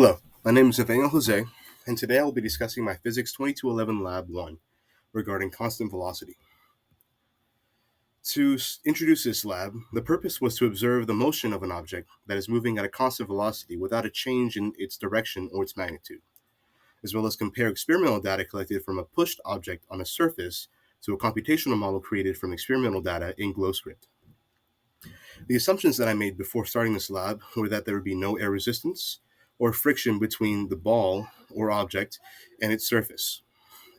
Hello, my name is Nathaniel Jose, and today I will be discussing my Physics 2211 Lab 1 regarding constant velocity. To introduce this lab, the purpose was to observe the motion of an object that is moving at a constant velocity without a change in its direction or its magnitude, as well as compare experimental data collected from a pushed object on a surface to a computational model created from experimental data in GlowScript. The assumptions that I made before starting this lab were that there would be no air resistance or friction between the ball or object and its surface,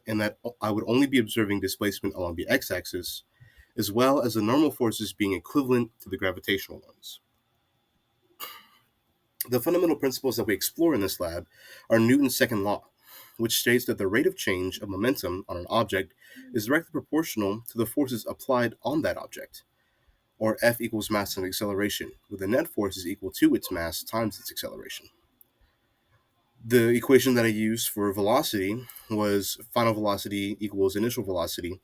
and that I would only be observing displacement along the x-axis, as well as the normal forces being equivalent to the gravitational ones. The fundamental principles that we explore in this lab are Newton's second law, which states that the rate of change of momentum on an object is directly proportional to the forces applied on that object, or F equals mass times acceleration, where the net force is equal to its mass times its acceleration. The equation that I used for velocity was final velocity equals initial velocity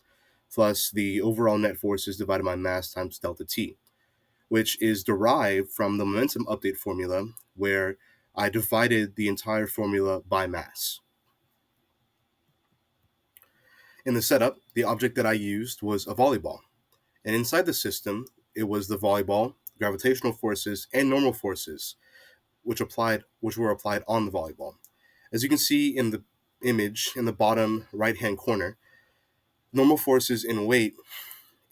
plus the overall net forces divided by mass times delta t, which is derived from the momentum update formula where I divided the entire formula by mass. In the setup, the object that I used was a volleyball, and inside the system, it was the volleyball, gravitational forces, and normal forces, which were applied on the volleyball. As you can see in the image in the bottom right-hand corner, normal forces in weight,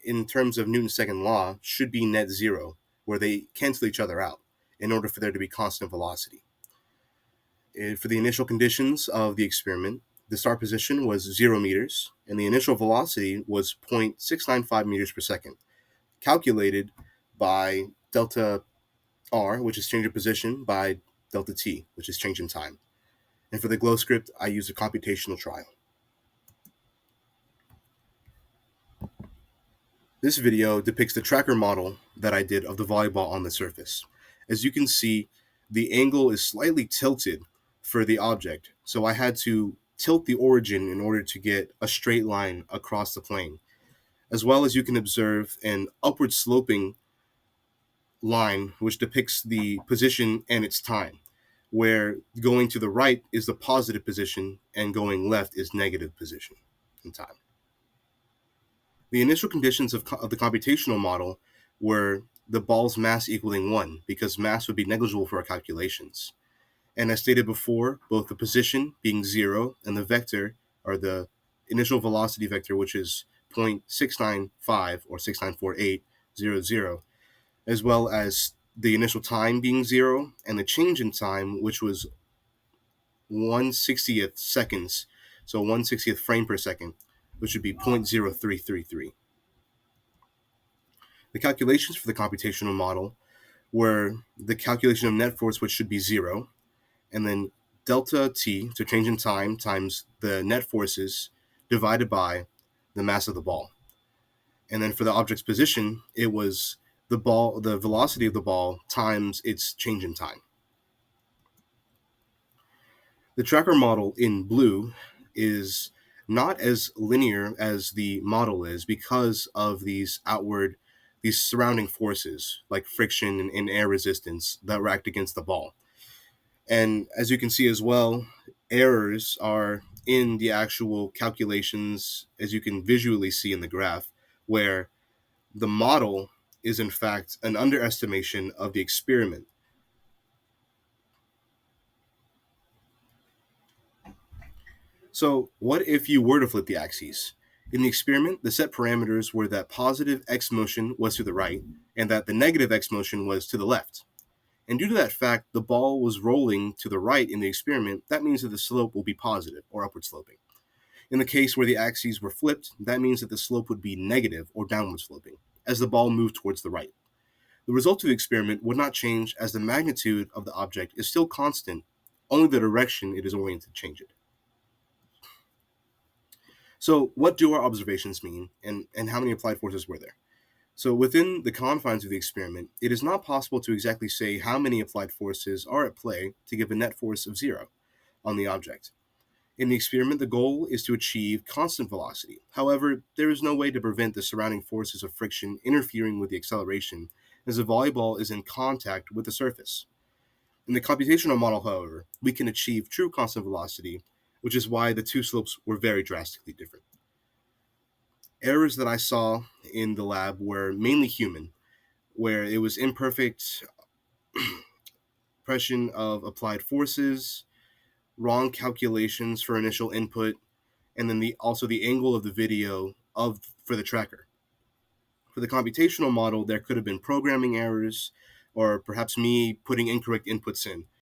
in terms of Newton's second law, should be net zero, where they cancel each other out in order for there to be constant velocity. For the initial conditions of the experiment, the start position was 0 meters, and the initial velocity was 0.695 meters per second, calculated by delta r, which is change of position, by delta t, which is change in time. And for the GlowScript, I used a computational trial. This video depicts the tracker model that I did of the volleyball on the surface. As you can see, the angle is slightly tilted for the object, so I had to tilt the origin in order to get a straight line across the plane. As well as you can observe an upward sloping line which depicts the position and its time, where going to the right is the positive position and going left is negative position in time. The initial conditions of the computational model were the ball's mass equaling 1, because mass would be negligible for our calculations. And as stated before, both the position being 0 and the vector, or the initial velocity vector, which is 0.695 or 694800, as well as the initial time being 0 and the change in time, which was 1/60th seconds, so 1/60th frame per second, which would be 0.0333. The calculations for the computational model were the calculation of net force, which should be 0, and then delta t, so change in time, times the net forces divided by the mass of the ball. And then for the object's position, it was the velocity of the ball times its change in time. The tracker model in blue is not as linear as the model is because of these surrounding forces like friction and air resistance that react against the ball. And as you can see as well, errors are in the actual calculations, as you can visually see in the graph, where the model is in fact an underestimation of the experiment. So what if you were to flip the axes? In the experiment, the set parameters were that positive x motion was to the right and that the negative x motion was to the left. And due to that fact, the ball was rolling to the right in the experiment. That means that the slope will be positive or upward sloping. In the case where the axes were flipped, that means that the slope would be negative or downward sloping as the ball moved towards the right. The result of the experiment would not change as the magnitude of the object is still constant, only the direction it is oriented changes. So what do our observations mean, and how many applied forces were there? So within the confines of the experiment, it is not possible to exactly say how many applied forces are at play to give a net force of 0 on the object. In the experiment, the goal is to achieve constant velocity. However, there is no way to prevent the surrounding forces of friction interfering with the acceleration, as the volleyball is in contact with the surface. In the computational model, however, we can achieve true constant velocity, which is why the two slopes were very drastically different. Errors that I saw in the lab were mainly human, where it was imperfect impression of applied forces, wrong calculations for initial input, and then also the angle of the video for the tracker. For the computational model, there could have been programming errors, or perhaps me putting incorrect inputs in.